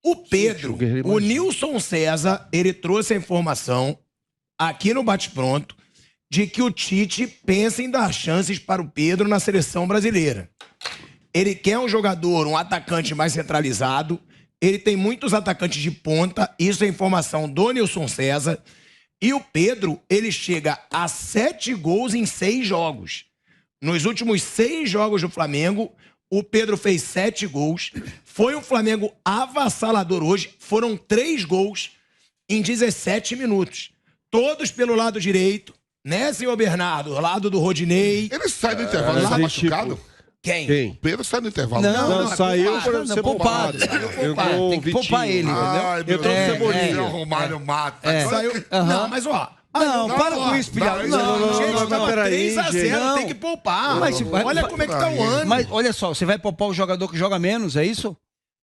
O Pedro, o Nilson César, ele trouxe a informação aqui no Bate-Pronto de que o Tite pensa em dar chances para o Pedro na seleção brasileira. Ele quer um jogador, um atacante mais centralizado. Ele tem muitos atacantes de ponta. Isso é informação do Nilson César. E o Pedro, ele chega a 7 gols em 6 jogos. Nos últimos 6 jogos do Flamengo, o Pedro fez 7 gols. Foi um Flamengo avassalador hoje. Foram 3 gols em 17 minutos. Todos pelo lado direito. Né, senhor Bernardo? Lado do Rodinei. Ele sai do intervalo, tá machucado? Quem? O Pedro sai do intervalo. Não, saiu para ser poupado. Tem que poupar ele, entendeu? Entrou o Cebolinha, o Romário mata. Saiu. Não, mas ó. Não, para com isso, Pilhado. Gente, tava 3-0, tem que poupar. Olha como é que tá o ano. Mas olha só, você vai poupar o jogador que joga menos, é isso?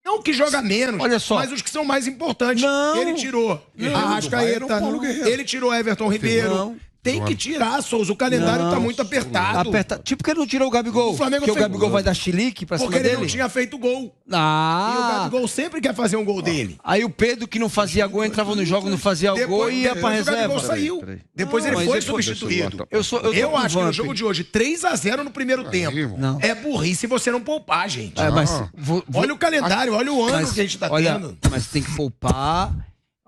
Não que joga menos, olha só, mas os que são mais importantes. Não. Ele tirou Arrascaeta, ele tirou Everton Ribeiro. Tem que tirar, Souza. O calendário tá muito apertado. Tipo que ele não tirou o Gabigol. Porque o Gabigol vai dar chilique pra cima dele. Porque ele não tinha feito gol. E o Gabigol sempre quer fazer um gol dele. Aí o Pedro, que não fazia gol, entrava no jogo, não fazia o gol e ia pra reserva. O Gabigol saiu. Depois ele foi substituído. Eu acho que no jogo de hoje, 3-0 no primeiro tempo. É burrice você não poupar, gente. Olha o calendário, olha o ano que a gente tá tendo. Mas tem que poupar.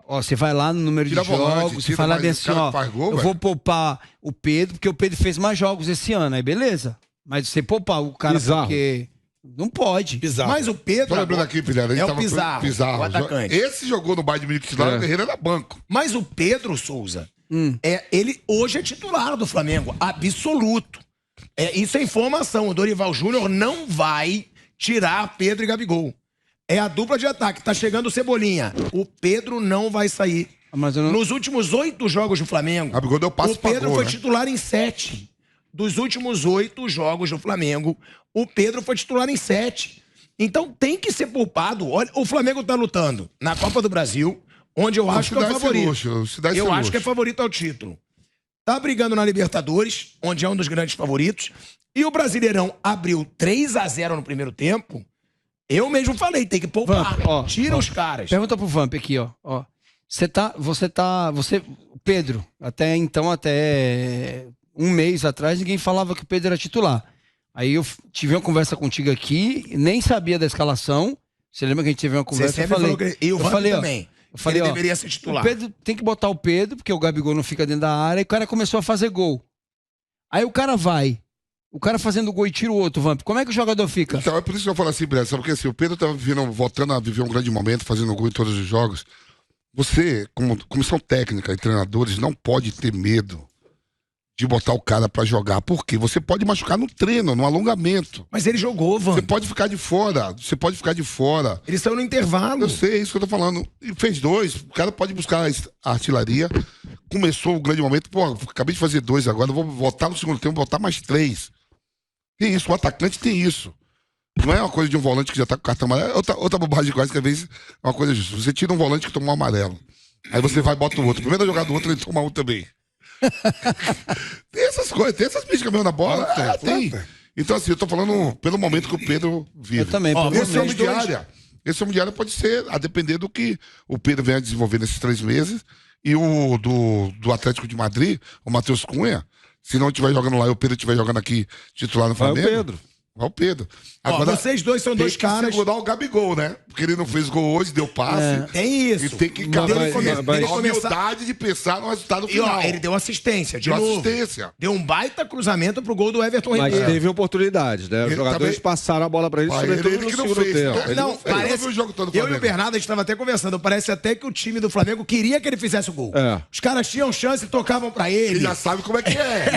Ó, você vai lá no número de jogos, você fala bem assim, ó, eu vou poupar o Pedro, porque o Pedro fez mais jogos esse ano, aí beleza. Mas você poupar o cara porque... Não pode. Bizarro. Mas o Pedro... Tô lembrando aqui, Pilhado, é o Pizarro, o atacante. Esse jogou no Bayern de Munique titular, o Guerreiro era banco. Mas o Pedro Souza, ele hoje é titular do Flamengo, absoluto. Isso é informação, o Dorival Júnior não vai tirar Pedro e Gabigol. É a dupla de ataque. Tá chegando o Cebolinha. O Pedro não vai sair. Nos últimos 8 jogos do Flamengo, o Pedro foi titular em 7. Dos últimos 8 jogos do Flamengo, o Pedro foi titular em 7. Então tem que ser poupado. Olha, o Flamengo tá lutando na Copa do Brasil, onde eu acho que é o favorito. Eu acho que é favorito ao título. Tá brigando na Libertadores, onde é um dos grandes favoritos. E o Brasileirão abriu 3-0 no primeiro tempo. Eu mesmo falei, tem que poupar. Tira os caras. Pergunta pro Vamp aqui, ó. Pedro, até um mês atrás, ninguém falava que o Pedro era titular. Aí eu tive uma conversa contigo aqui, nem sabia da escalação. Você lembra que a gente teve uma conversa? E o Vamp também. Eu falei, ele deveria ser titular. O Pedro tem que botar o Pedro, porque o Gabigol não fica dentro da área, e o cara começou a fazer gol. Aí o cara vai. O cara fazendo gol e tira o outro, Vamp. Como é que o jogador fica? Então, é por isso que eu falo assim, Breno, porque assim, o Pedro tá voltando a viver um grande momento, fazendo gol em todos os jogos. Você, como comissão técnica e treinadores, não pode ter medo de botar o cara pra jogar. Por quê? Você pode machucar no treino, no alongamento. Mas ele jogou, Vamp. Você pode ficar de fora. Eles estão no intervalo. Eu sei, é isso que eu tô falando. E fez 2, o cara pode buscar a artilharia. Começou o grande momento. Pô, acabei de fazer 2 agora, vou voltar no segundo tempo, botar mais 3. Tem isso, o atacante tem isso. Não é uma coisa de um volante que já tá com cartão amarelo. Outra bobagem quase que às vezes é uma coisa justa. Você tira um volante que tomou um amarelo. Aí você vai e bota o outro. Primeira jogada do outro, ele toma um também. Tem essas coisas, tem essas místicas mesmo na bola. Tem. Então, assim, eu tô falando pelo momento que o Pedro vive. Eu também. Esse homem de área pode ser, a depender do que o Pedro venha desenvolver nesses 3 meses. E o do Atlético de Madrid, o Matheus Cunha, se não estiver jogando lá e o Pedro estiver jogando aqui titular no Flamengo... Vai o Pedro. Agora, vocês dois são dois caras... Tem que segurar o Gabigol, né? Porque ele não fez gol hoje, deu passe. Tem isso. E tem que a humildade de pensar no resultado final. Ele deu assistência, de novo. Deu um baita cruzamento pro gol do Everton Ribeiro. Mas teve oportunidades, né? Os jogadores passaram a bola pra ele, sobretudo no segundo tempo. Não, parece... Eu e o Bernardo, a gente estava até conversando. Parece até que o time do Flamengo queria que ele fizesse o gol. Os caras tinham chance e tocavam pra ele. Ele já sabe como é que é.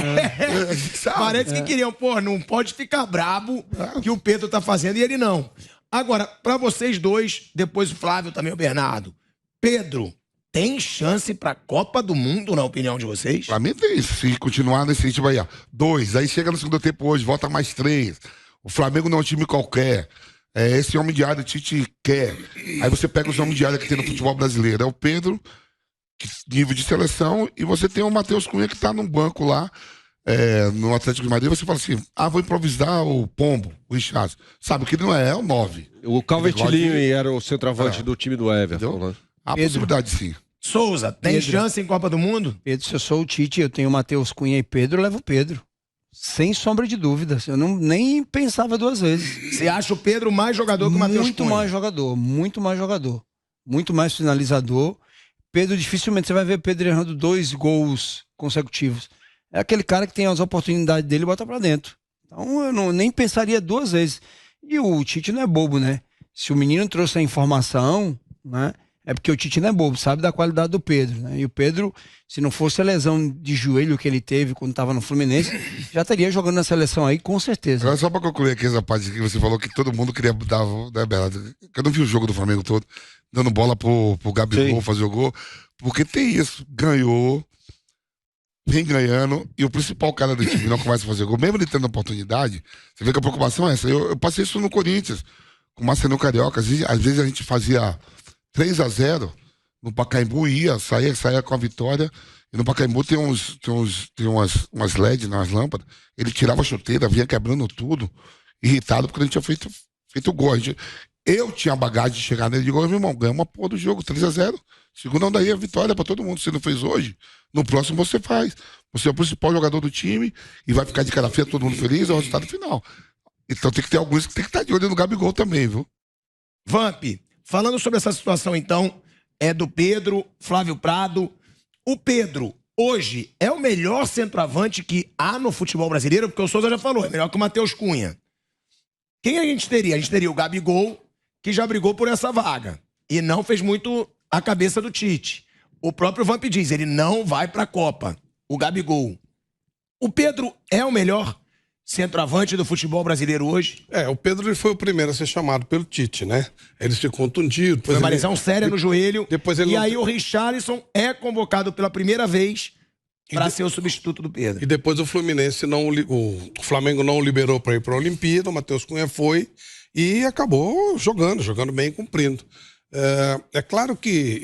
Parece que queriam, não pode ficar brabo que o Pedro tá fazendo e ele não. Agora, pra vocês dois, depois o Flávio também, o Bernardo. Pedro, tem chance pra Copa do Mundo, na opinião de vocês? Pra mim tem, se continuar nesse ritmo aí, 2, aí chega no segundo tempo hoje, volta mais 3. O Flamengo não é um time qualquer. Esse homem de área o Tite quer. Aí você pega os homens de área que tem no futebol brasileiro. É o Pedro, nível de seleção, e você tem o Matheus Cunha que tá no banco lá. no Atlético de Madrid, você fala assim, vou improvisar o Pombo, o Richard. Sabe que ele não é o 9. O Calvert-Lewin era o centroavante do time do Everton, né? Há possibilidade, sim. Souza, tem chance em Copa do Mundo? Pedro, se eu sou o Tite, eu tenho o Matheus Cunha e Pedro, eu levo o Pedro. Sem sombra de dúvidas. Eu nem pensava 2 vezes. Você acha o Pedro mais jogador que o Matheus Cunha? Muito mais jogador, muito mais jogador. Muito mais finalizador. Pedro, dificilmente você vai ver Pedro errando 2 gols consecutivos. É aquele cara que tem as oportunidades dele e bota pra dentro. Então eu nem pensaria 2 vezes. E o Tite não é bobo, né? Se o menino trouxe a informação, né? É porque o Tite não é bobo, sabe da qualidade do Pedro, né? E o Pedro, se não fosse a lesão de joelho que ele teve quando estava no Fluminense, já estaria jogando na seleção aí, com certeza. Agora, só para concluir aqui essa parte que você falou que todo mundo queria dar, né, Bela? Eu não vi o jogo do Flamengo todo, dando bola pro Gabigol fazer o gol, porque tem isso, ganhou, vem ganhando, e o principal cara do time não começa a fazer gol, mesmo ele tendo oportunidade, você vê que a preocupação é essa. Eu passei isso no Corinthians, com o Marcelo Carioca, às vezes a gente fazia 3-0 no Pacaembu, saía com a vitória, e no Pacaembu tem umas LED nas lâmpadas, ele tirava a chuteira, vinha quebrando tudo, irritado porque a gente tinha feito gol. Eu tinha a bagagem de chegar nele e digo, meu irmão, ganha uma porra do jogo, 3-0, segundo daí a vitória pra todo mundo. Se não fez hoje, no próximo você faz. Você é o principal jogador do time e vai ficar de cara feia, todo mundo feliz, é o resultado final. Então tem que ter alguns que tem que estar de olho no Gabigol também, viu? Vamp, falando sobre essa situação, então, do Pedro, Flávio Prado. O Pedro, hoje, é o melhor centroavante que há no futebol brasileiro, porque o Souza já falou, é melhor que o Matheus Cunha. Quem a gente teria? A gente teria o Gabigol, que já brigou por essa vaga e não fez muito a cabeça do Tite. O próprio Vamp diz, ele não vai pra Copa. O Gabigol. O Pedro é o melhor centroavante do futebol brasileiro hoje? O Pedro ele foi o primeiro a ser chamado pelo Tite, né? Ele se contundiu. Foi uma lesão séria no joelho. E aí o Richarlison é convocado pela primeira vez para ser o substituto do Pedro. E depois o Fluminense o Flamengo não o liberou para ir para a Olimpíada, o Matheus Cunha foi e acabou jogando bem e cumprindo. É claro que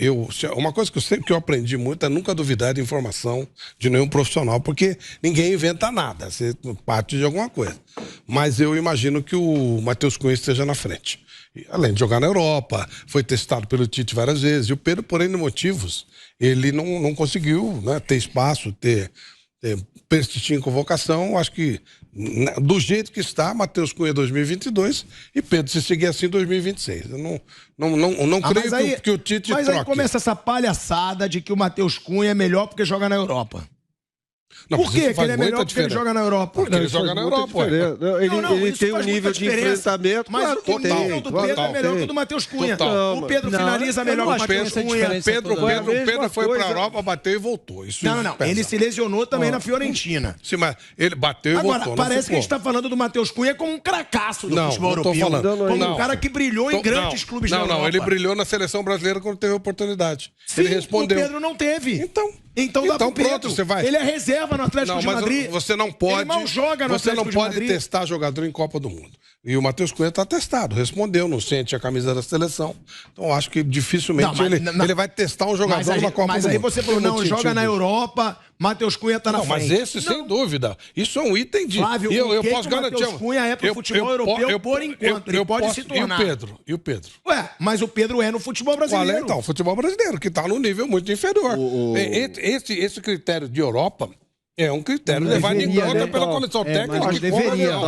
uma coisa que eu aprendi muito é nunca duvidar de informação de nenhum profissional, porque ninguém inventa nada, você parte de alguma coisa. Mas eu imagino que o Matheus Cunha esteja na frente. E, além de jogar na Europa, foi testado pelo Tite várias vezes. E o Pedro, por N motivos, ele não conseguiu, né, ter espaço, ter persistir em convocação. Acho que do jeito que está, Matheus Cunha 2022 e Pedro, se seguir assim, 2026. Eu não creio que o Tite troque. Mas aí começa essa palhaçada de que o Matheus Cunha é melhor porque joga na Europa. Não, por quê? Que ele é melhor porque ele joga na Europa? Porque ele joga na Europa. Ele tem um nível de enfrentamento. Mas claro, o nível do Pedro é melhor que o do Matheus Cunha. O Pedro finaliza melhor que o Matheus Cunha. O Pedro foi pra Europa, bateu e voltou. Não. Ele se lesionou também na Fiorentina. Sim, mas ele bateu e voltou. Agora, parece que a gente tá falando do Matheus Cunha como um cracaço do futebol europeu. Como um cara que brilhou em grandes clubes da Europa. Não, ele brilhou na seleção brasileira quando teve a oportunidade. Ele respondeu. O Pedro não teve. Então dá pro Pedro. Você vai. Ele é reserva no Atlético de Madrid. Você não pode. Ele mal joga no Atlético de Madrid. Você não pode testar jogador em Copa do Mundo. E o Matheus Cunha está testado, respondeu, não sente a camisa da seleção. Então acho que dificilmente ele vai testar um jogador na Copa do Mundo. Mas aí você falou, não, joga na Europa, Matheus Cunha está na frente. Mas esse, sem dúvida, isso é um item de... Flávio, eu posso garantir... Matheus Cunha é pro futebol europeu por enquanto, ele pode se tornar. E o Pedro? Ué, mas o Pedro é no futebol brasileiro. Qual é, então? O futebol brasileiro, que está num nível muito inferior. Esse critério de Europa... É um critério levado em conta pela comissão técnica. Mas deveria.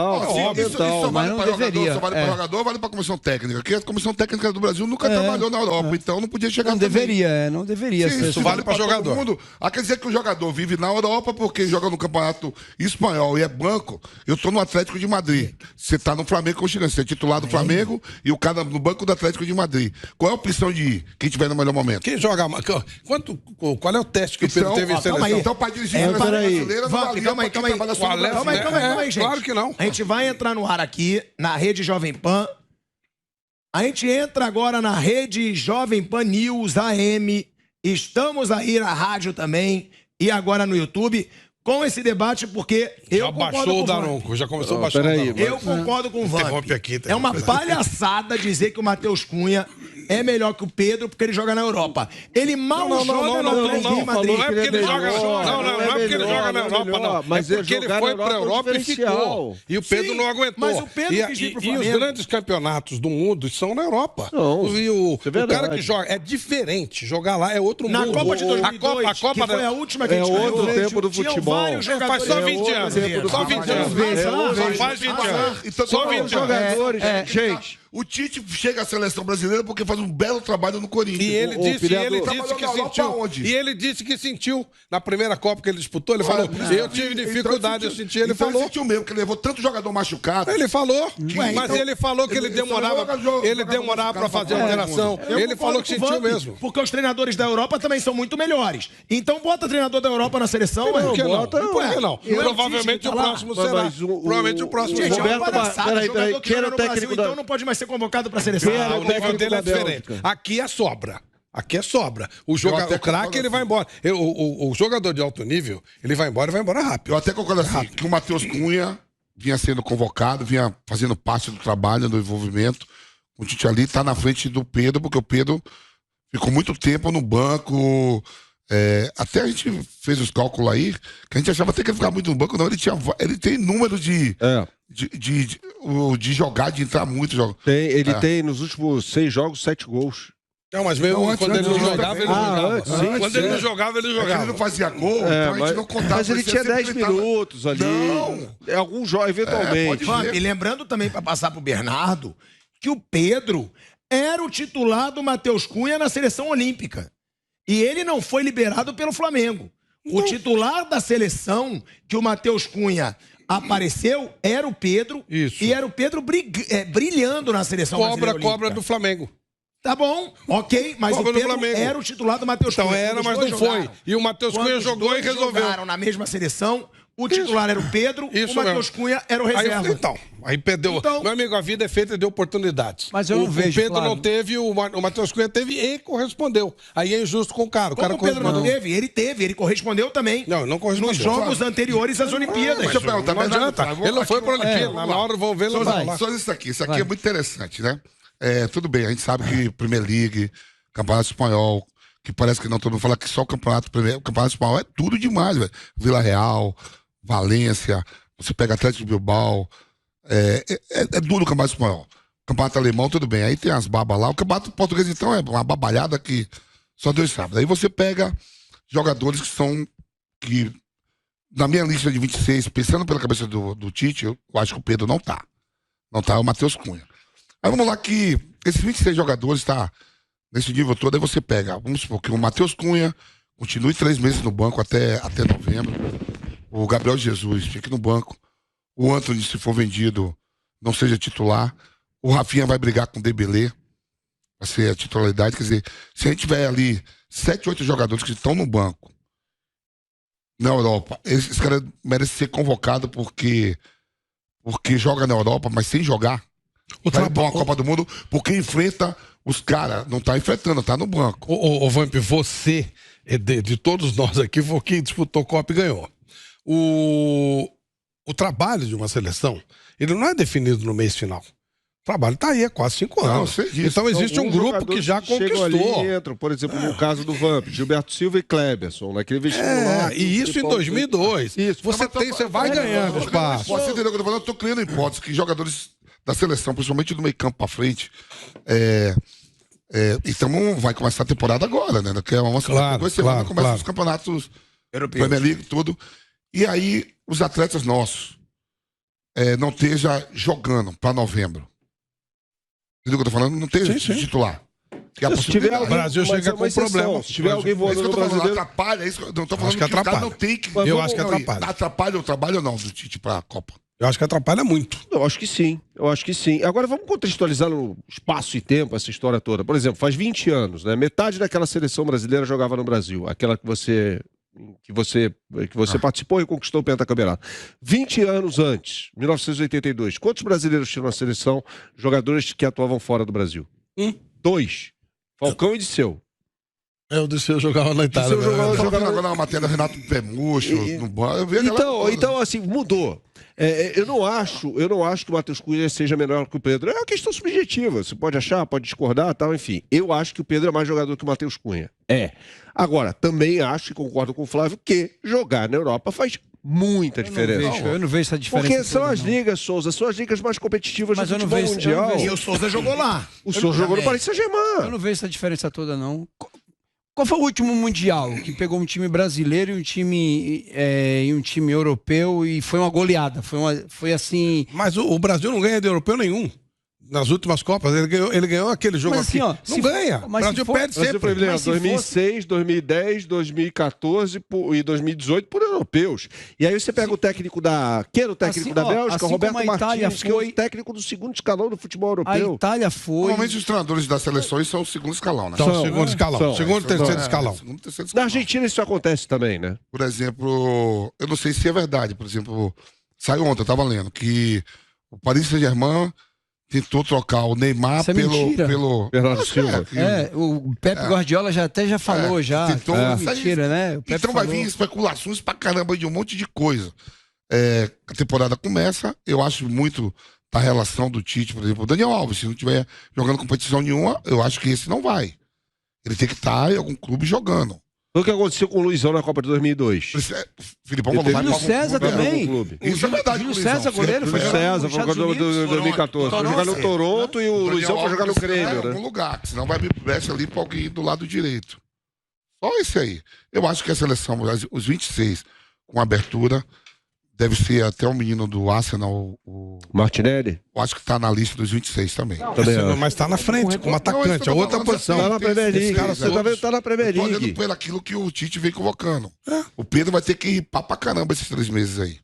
Mas não deveria. Só vale para jogador, vale para a comissão técnica. Porque a comissão técnica do Brasil nunca trabalhou na Europa, então não podia chegar. Não deveria. Isso vale para jogador. Quer dizer que o jogador vive na Europa porque joga no campeonato espanhol e é banco. Eu estou no Atlético de Madrid. Você está no Flamengo com você é titular do Flamengo e o cara no banco do Atlético de Madrid. Qual é a opção de ir? Quem tiver no melhor momento? Quem joga mais? Qual é o teste que o Pedro teve em seleção? Então, para dirigir Calma aí, gente. Claro que não. A gente vai entrar no ar aqui, na Rede Jovem Pan. A gente entra agora na Rede Jovem Pan News AM. Estamos aí na rádio também e agora no YouTube com esse debate, porque eu concordo com o Daronco. Já começou a baixar o Daronco. Eu concordo com o Vamp. É uma palhaçada dizer que o Matheus Cunha é melhor que o Pedro porque ele joga na Europa. Ele mal joga no Atlético de Madrid. Não é porque ele joga na Europa, não. Mas é porque ele foi pra Europa e ficou. E o Pedro não aguentou. Mas o Pedro quis vir pro Flamengo. E os grandes campeonatos do mundo são na Europa. E o cara que joga é diferente. Jogar lá é outro mundo. Na Copa de 2002, a Copa foi a última que a gente ganhou. É outro tempo do futebol. Faz só 20 anos. Só 20 anos. Só faz 20 anos. Só 20 jogadores, gente. O Tite chega à seleção brasileira porque faz um belo trabalho no Corinthians. E ele disse que sentiu. E ele disse que sentiu na primeira Copa que ele disputou. Ele falou: eu tive dificuldade, eu senti. Ele falou. Ele sentiu mesmo, que levou tanto jogador machucado. Ele falou. Mas ele falou que ele demorava para fazer a alteração. Ele falou que sentiu mesmo. Porque os treinadores da Europa também são muito melhores. Então bota treinador da Europa na seleção. Por que não? Provavelmente o próximo será. Provavelmente o próximo será. Peraí, quem era o técnico então não pode mais ser convocado para a seleção. O nível dele é diferente. Aqui é sobra. O craque, ele vai embora. O jogador de alto nível, ele vai embora rápido. Eu até concordo assim, que o Matheus Cunha vinha sendo convocado, vinha fazendo parte do trabalho, do envolvimento. O Tite ali tá na frente do Pedro, porque o Pedro ficou muito tempo no banco. Até a gente fez os cálculos aí, que a gente achava até que ele ficava muito no banco. Não, ele tem número de jogar, de entrar muito. Ele tem, nos últimos 6 jogos, 7 gols. Não, mas mesmo quando ele não jogava, ele jogava. Quando ele não jogava, ele jogava. Ele não fazia gol, então a gente não contava. Mas ele tinha 10 minutos ali. Não. Alguns jogos, eventualmente. E lembrando também, para passar pro Bernardo, que o Pedro era o titular do Matheus Cunha na seleção olímpica. E ele não foi liberado pelo Flamengo. O titular da seleção que o Matheus Cunha apareceu era o Pedro. Isso. E era o Pedro brilhando na seleção brasileira. Cobra do Flamengo. Tá bom, ok, mas o Pedro era o titular do Matheus Cunha. Então era, mas não foi. E o Matheus Cunha jogou e resolveu. Jogaram na mesma seleção, o titular era o Pedro, o Matheus Cunha era o reserva. Aí perdeu. Meu amigo, a vida é feita de oportunidades. Mas eu não vejo, o Pedro não teve, o Matheus Cunha teve e correspondeu. Aí é injusto com o cara. O Pedro não teve? Ele correspondeu também. Não correspondeu. Nos jogos anteriores às Olimpíadas. Deixa eu perguntar, não adianta. Ele não foi para a Olimpíada. Na hora vão ver, não vai. Só isso aqui é muito interessante, né? Tudo bem, a gente sabe que Premier League, Campeonato Espanhol, que parece que não, todo mundo fala que só o Campeonato Espanhol é tudo demais, velho. Vila Real, Valência, você pega Atlético de Bilbao, é duro o Campeonato Espanhol. Campeonato Alemão, tudo bem, aí tem as babas lá. O Campeonato Português, então, é uma babalhada que só Deus sabe. Aí você pega jogadores que na minha lista de 26, pensando pela cabeça do Tite, eu acho que o Pedro não tá. Não tá, é o Matheus Cunha. Aí vamos lá que esses 26 jogadores tá nesse nível todo, aí você pega, vamos supor que o Matheus Cunha continue 3 meses no banco até novembro, o Gabriel Jesus fique no banco, o Antony, se for vendido, não seja titular, o Rafinha vai brigar com o Dembélé, vai ser a titularidade, quer dizer, se a gente tiver ali 7, 8 jogadores que estão no banco na Europa, esse cara merece ser convocado porque joga na Europa, mas sem jogar. Vai bom a Copa do Mundo porque enfrenta os caras, não tá enfrentando, tá no banco. Ô Vamp, você, de todos nós aqui, foi quem disputou Copa e ganhou. O trabalho de uma seleção, ele não é definido no mês final. O trabalho tá aí há quase 5 anos. Então existe um grupo que já conquistou. Ali entram, por exemplo, no caso do Vamp, Gilberto Silva e Kleberson, naquele vestibular. E isso em 2002. Isso. Você vai ganhando espaço. Você entendeu o que eu tô falando? Eu tô criando hipótese que jogadores da seleção, principalmente do meio campo pra frente, então vai começar a temporada agora, né? Que é uma começa os campeonatos europeus, Premier League, tudo. E aí os atletas nossos não esteja jogando pra novembro. Entendeu o que eu tô falando? Não esteja titular. Se tiver alguém, o Brasil chega com problema. Se tiver alguém voando no brasileiro... Atrapalha, não tô falando que o cara não tem que... Eu acho que atrapalha. Atrapalha o trabalho ou não do Tite pra Copa? Eu acho que atrapalha muito. Eu acho que sim. Agora vamos contextualizar no espaço e tempo essa história toda. Por exemplo, faz 20 anos, né? Metade daquela seleção brasileira jogava no Brasil. Aquela que você participou e conquistou o pentacampeonato. 20 anos antes, 1982, quantos brasileiros tinham na seleção, jogadores que atuavam fora do Brasil? 2. Falcão e Disseu. O Disseu jogava na Itália. Jogava na matéria do Renato Pemucho, no banco. Então, assim, mudou. Eu não acho que o Matheus Cunha seja melhor que o Pedro. É uma questão subjetiva. Você pode achar, pode discordar, tal, enfim. Eu acho que o Pedro é mais jogador que o Matheus Cunha. Agora, também acho e concordo com o Flávio que jogar na Europa faz muita diferença. Eu não vejo essa diferença. Porque são as ligas, Souza, são as ligas mais competitivas do futebol mundial. E o Souza jogou lá. O Souza jogou no Paris Saint-Germain. Eu não vejo essa diferença toda, não. Qual foi o último Mundial que pegou um time brasileiro e um time europeu e foi uma goleada? Foi assim... Mas o Brasil não ganha de europeu nenhum. Nas últimas Copas, ele ganhou aquele jogo assim, aqui. Não ganha. O Brasil perde sempre. 2006, 2010, 2014 e 2018 por europeus. E aí você pega o técnico da Bélgica, Roberto Martins, que é o técnico do segundo escalão do futebol europeu. A Itália foi... Normalmente os treinadores das seleções são o segundo escalão, né? São o segundo escalão. Segundo e terceiro escalão. Na Argentina isso acontece também, né? Por exemplo, eu não sei se é verdade, por exemplo, saiu ontem, eu estava lendo, que o Paris Saint-Germain tentou trocar o Neymar pelo Bernardo Silva. O Pepe Guardiola já falou tentou, mentira, né? O Pepe então vai vir especulações pra caramba de um monte de coisa. A temporada começa, eu acho muito da relação do Tite, por exemplo, o Daniel Alves, se não estiver jogando competição nenhuma, eu acho que esse não vai. Ele tem que estar em algum clube jogando. Foi o que aconteceu com o Luizão na Copa de 2002. Filipão falou mais Júlio César também. Isso é verdade. Júlio César, goleiro, foi jogar no jogador de 2014. Foi jogar no Toronto e o Luizão foi jogar no Grêmio, né? Em algum lugar, senão vai me brecha ali pra alguém do lado direito. Só esse aí. Eu acho que a seleção, os 26, com abertura, deve ser até o menino do Arsenal, o Martinelli. Eu acho que tá na lista dos 26 também. Mas tá na frente, como atacante, a outra posição. Tá na Premier League. Você tá vendo? Tá na Premier League. Tô olhando pelo aquilo que o Tite vem convocando. O Pedro vai ter que ripar pra caramba esses 3 meses aí.